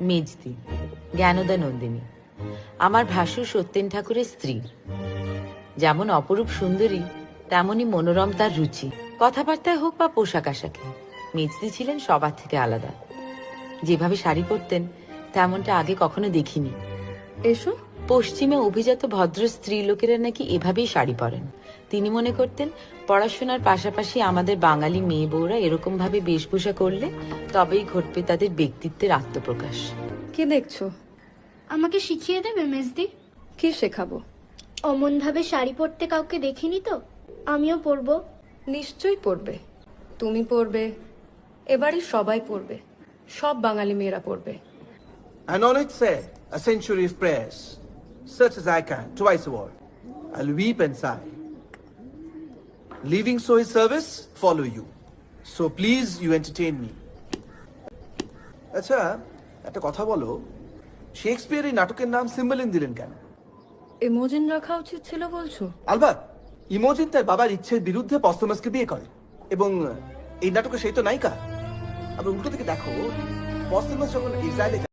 মেজদি, জ্ঞানদা নন্দিনী, আমার ভাসুর সত্যেন ঠাকুরের স্ত্রী। যেমন অপরূপ সুন্দরী, তেমনই মনোরম তার রুচি। কথাবার্তায় হোক বা পোশাক আশাকে, মেজদি ছিলেন সবার থেকে আলাদা। যেভাবে শাড়ি পরতেন তেমনটা আগে কখনো দেখিনি। এসো। পশ্চিমে অভিজাত ভদ্র স্ত্রী লোকেরা নাকি এভাবেই শাড়ি পরেন। তিনি মনে করতেন পড়াশোনার পাশাপাশি আমাদের বাঙালি মেয়ে বউরা এরকম ভাবে বেশভূষা করলে তবেই ঘটবে তাদের ব্যক্তিত্বের আত্মপ্রকাশ। কি দেখছো? আমাকে শিখিয়ে দেবে মেজদি? কি শেখাবো? অমন ভাবে শাড়ি পরতে কাউকে দেখিনি তো, আমিও পরবো। নিশ্চয়ই পড়বে। তুমি পড়বে, এবারে সবাই পড়বে, সব বাঙালি মেয়েরা পড়বে। And on it said, a century of prayers, such as I can, twice a word. I'll weep and sigh. Leaving so his service, follow you. So please you entertain me. আচ্ছা, একটা কথা বলো, শেক্সপিয়ার এই নাটকের নাম সিম্বলিন দিলেন কেন? ইমোজিন রাখা উচিত ছিল বলছো? আলবাত, ইমোজিন তার বাবার ইচ্ছের বিরুদ্ধে পস্তমাসকে বিয়ে করে, এবং এই নাটকে সেই তো নায়িকা। আবার উল্টো থেকে দেখো, পস্তমাস যখন ইসরায়েলে